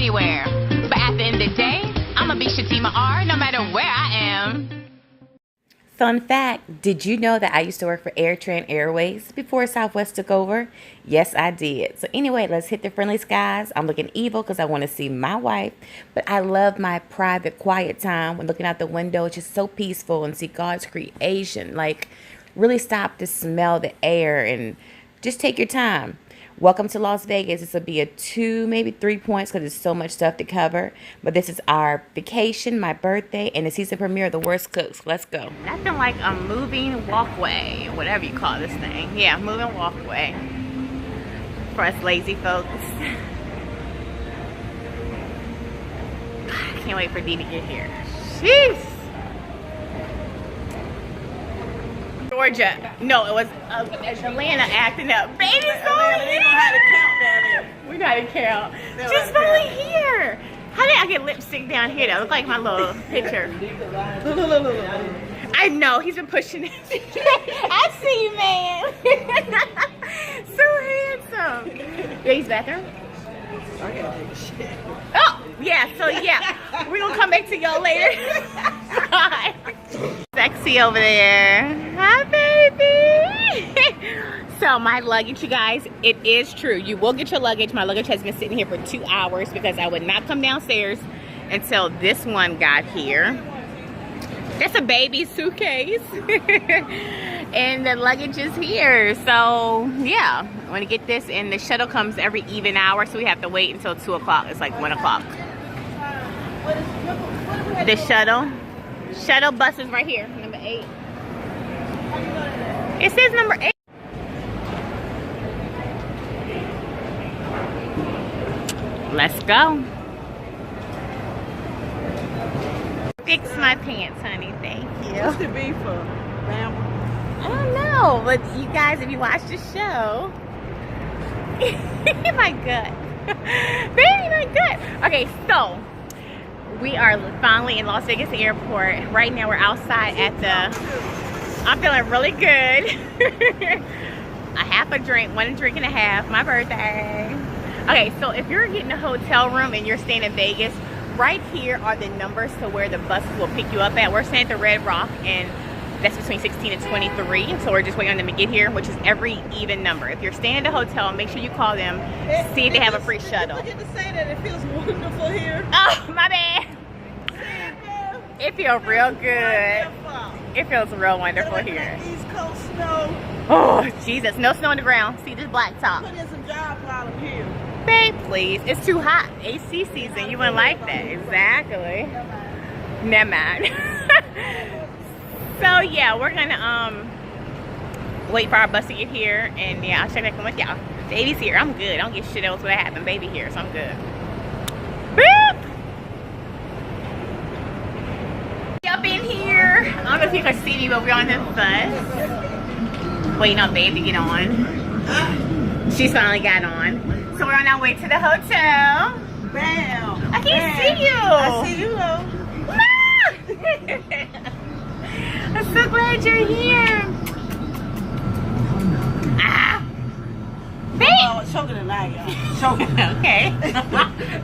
anywhere. But at the end of the day, I'ma be Shatimar R no matter where I am. Fun fact, did you know that I used to work for AirTran Airways before Southwest took over? Yes, I did. So anyway, let's hit the friendly skies. I'm looking evil because I want to see my wife, but I love my private, quiet time when looking out the window. It's just so peaceful and see God's creation. Like, really stop to smell the air and just take your time. Welcome to Las Vegas. This will be a 2, maybe 3 points because there's so much stuff to cover. But this is our vacation, my birthday, and the season premiere of The Worst Cooks. Let's go. Nothing like a moving walkway, whatever you call this thing. Yeah, moving walkway for us lazy folks. I can't wait for Dee to get here. Jeez. Georgia. No, it was Atlanta acting up. Baby's finally here. We know how to count down there. We know how to count. She's finally here. How did I get lipstick down here? That look like my little picture. I know, he's been pushing it. I see you, man. So handsome. Baby's bathroom? Oh, yeah, so yeah. We're gonna come back to y'all later. Hi. Sexy over there. Hi, baby. So my luggage, you guys, it is true. You will get your luggage. My luggage has been sitting here for 2 hours because I would not come downstairs until this one got here. That's a baby suitcase. And the luggage is here. So yeah, I'm gonna get this, and the shuttle comes every even hour, so we have to wait until 2 o'clock. It's like 1 o'clock. The shuttle bus is right here, number 8. It says number 8. Let's go. Fix my pants, honey. Thank you. What's the B for? Bama? I don't know, but you guys, if you watch the show, my gut, baby, my gut. Okay, so we are finally in Las Vegas Airport. Right now, we're outside at the. I'm feeling really good. A half a drink, 1 drink and a half. My birthday. Okay, so if you're getting a hotel room and you're staying in Vegas, right here are the numbers to where the buses will pick you up at. We're staying at the Red Rock, and that's between 16 and 23. So we're just waiting on them to get here, which is every even number. If you're staying at a hotel, make sure you call them, see if they have a free shuttle. I forget to say that it feels wonderful here. Oh, my bad. It feels real good. It feels real wonderful here. Like East Coast snow. Oh, Jesus. No snow on the ground. See this black top. Put in some job problem here. Babe, please. It's too hot. AC season. You wouldn't like that. Exactly. Never mind. So, yeah, we're going to wait for our bus to get here. And, yeah, I'll check back in with y'all. Baby's here. I'm good. I don't get shit else what happened. Baby here, so I'm good. Boop! Up in here. I don't know if you can see me, but we're on the bus. Waiting on Babe to get on. She's finally got on. So we're on our way to the hotel. Bam. I can't see you. I see you though. I'm so glad you're here. Ah. Babe. Oh, choking tonight, y'all. Choking. Okay.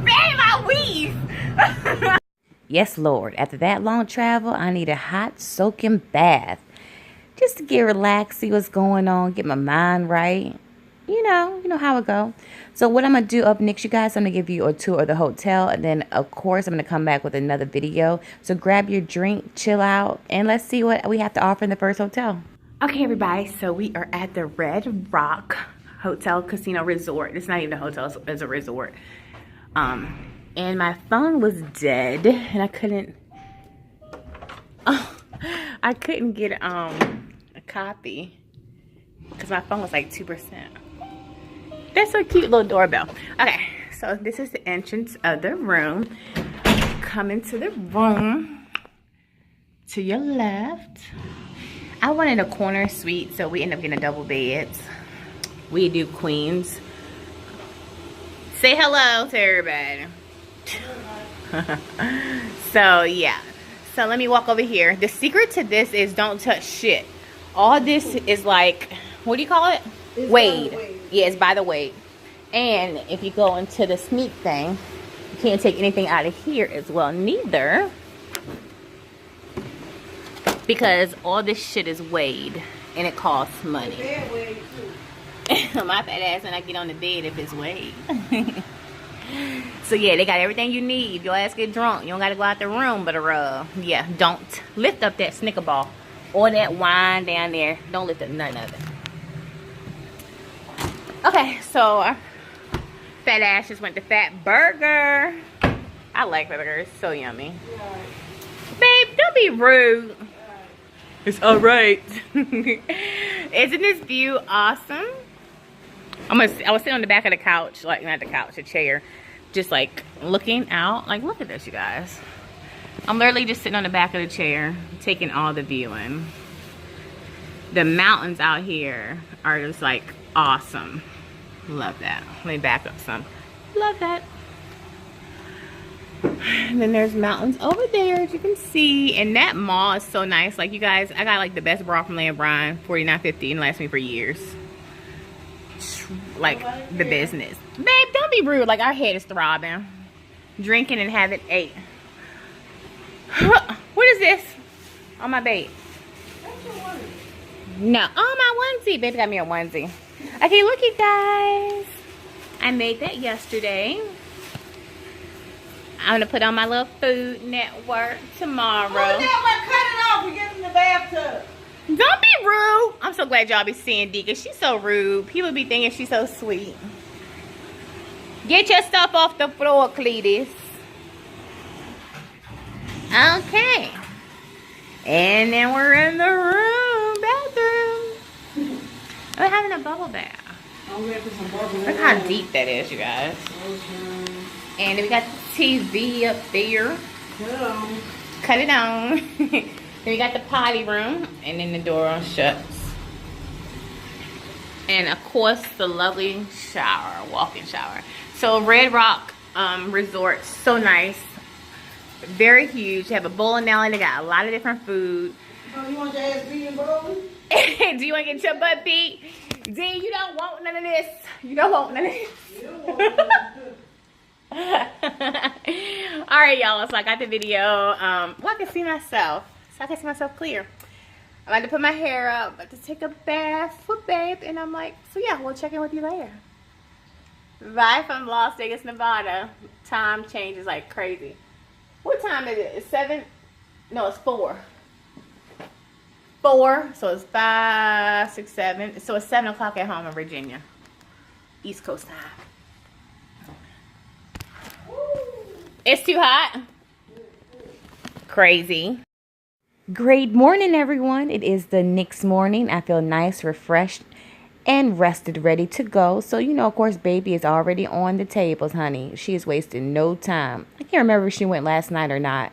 Babe, my weave. Yes, Lord. After that long travel, I need a hot, soaking bath. Just to get relaxed, see what's going on, get my mind right. You know how it go. So what I'm going to do up next, you guys, I'm going to give you a tour of the hotel. And then, of course, I'm going to come back with another video. So grab your drink, chill out, and let's see what we have to offer in the first hotel. Okay, everybody. So we are at the Red Rock Hotel Casino Resort. It's not even a hotel. It's a resort. And my phone was dead. And I couldn't... Oh, I couldn't get a copy. Because my phone was like 2%. That's a cute little doorbell. Okay, so this is the entrance of the room. Come into the room. To your left. I wanted a corner suite, so we ended up getting a double bed. We do queens. Say hello to everybody. So, yeah. So, let me walk over here. The secret to this is don't touch shit. All this is like, what do you call it? Wade. Yeah, it's by the weight. And if you go into the sneak thing, You can't take anything out of here as well, neither. Because all this shit is weighed and it costs money. My fat ass when I get on the bed if it's weighed. So yeah, they got everything you need. Your ass get drunk. You don't gotta go out the room, but yeah, don't lift up that Snicker ball or that wine down there. Don't lift up none of it. Okay, so fat ass just went to Fat Burger. I like burgers, so yummy. Babe, don't be rude. It's all right. Isn't this view awesome? I was sitting on the back of the couch, like not the couch, a chair, just like looking out. Like, look at this, you guys. I'm literally just sitting on the back of the chair, taking all the view in. The mountains out here are just like awesome. Love that. Let me back up some. Love that. And then there's mountains over there, as you can see. And that mall is so nice. Like, you guys, I got like the best bra from Land Brian, $49.50, and lasts me for years. Like the business. Babe, don't be rude. Like, our head is throbbing. Drinking and having ate. What is this? On my bait. No, on my onesie. Baby got me a onesie. Okay, look, you guys. I made that yesterday. I'm gonna put on my little Food Network tomorrow. Food Network, cut it off and get in the bathtub. Don't be rude. I'm so glad y'all be seeing D, because she's so rude. People be thinking she's so sweet. Get your stuff off the floor, Cletus. Okay. And then we're in the room, bathroom. We're having a bubble bath. Look how deep that is, you guys. And then we got the TV up there. Cut it on. Then we got the potty room, and then the door shuts. And of course, the lovely shower, walk-in shower. So Red Rock Resort, so nice. Very huge. They have a bowling alley. They got a lot of different food. Oh, you want your ass beat and bowling? Do you want to get your butt beat? D, you don't want none of this. You don't want none of this. You don't want none of this. All right, y'all. So I got the video. Well, I can see myself. So I can see myself clear. I'm about to put my hair up. About to take a bath for babe. And I'm like, so yeah, we'll check in with you later. Bye from Las Vegas, Nevada. Time changes like crazy. What time is it? It's 7? No, it's 4. 4. So it's 5, 6, 7. So it's 7 o'clock at home in Virginia. East Coast time. It's too hot. Crazy. Great morning, everyone. It is the next morning. I feel nice, refreshed, and rested, ready to go. So, you know, of course, baby is already on the tables, honey. She is wasting no time. I can't remember if she went last night or not.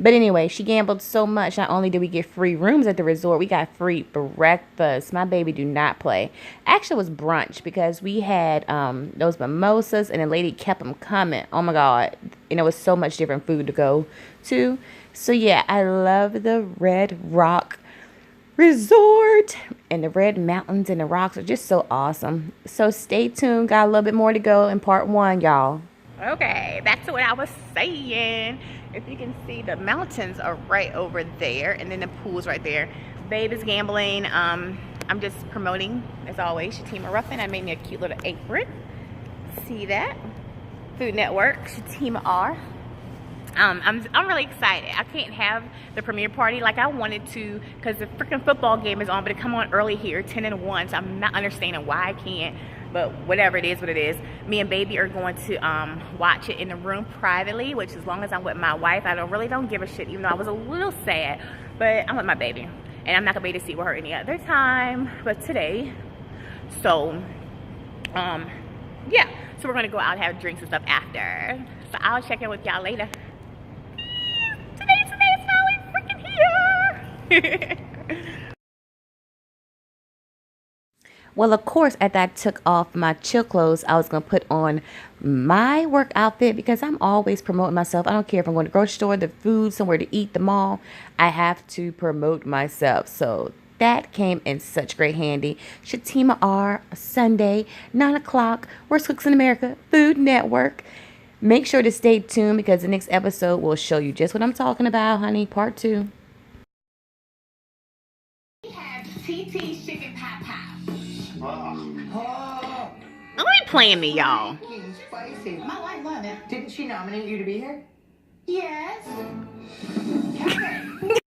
But anyway, she gambled so much. Not only did we get free rooms at the resort, we got free breakfast. My baby do not play. Actually, it was brunch because we had those mimosas, and the lady kept them coming. Oh, my God. And it was so much different food to go to. So, yeah, I love the Red Rock Resort, and the red mountains and the rocks are just so awesome. So stay tuned. Got a little bit more to go in part 1, y'all. Okay, back to what I was saying. If you can see, the mountains are right over there, and then the pool's right there. Babe is gambling. I'm just promoting, as always, Shatimar Ruffin. I made me a cute little apron. See that? Food Network, Shatimar R. I'm really excited. I can't have the premiere party like I wanted to because the freaking football game is on, but it come on early here, 10 and 1. So I'm not understanding why I can't. But whatever, it is what it is. Me and baby are going to watch it in the room privately, which as long as I'm with my wife, I really don't give a shit, even though I was a little sad. But I'm with my baby, and I'm not gonna be able to see with her any other time but today. So yeah, so we're gonna go out and have drinks and stuff after. So I'll check in with y'all later. Today's finally freaking here. Well, of course, after I took off my chill clothes, I was going to put on my work outfit because I'm always promoting myself. I don't care if I'm going to the grocery store, the food, somewhere to eat, the mall. I have to promote myself. So that came in such great handy. Shatimar R, Sunday, 9 o'clock, Worst Cooks in America, Food Network. Make sure to stay tuned because the next episode will show you just what I'm talking about, honey. Part 2. We have TT's chicken pot pie. Oh, Don't be playing me, y'all. spicy. My wife loved it. Didn't she nominate you to be here? Yes. Okay.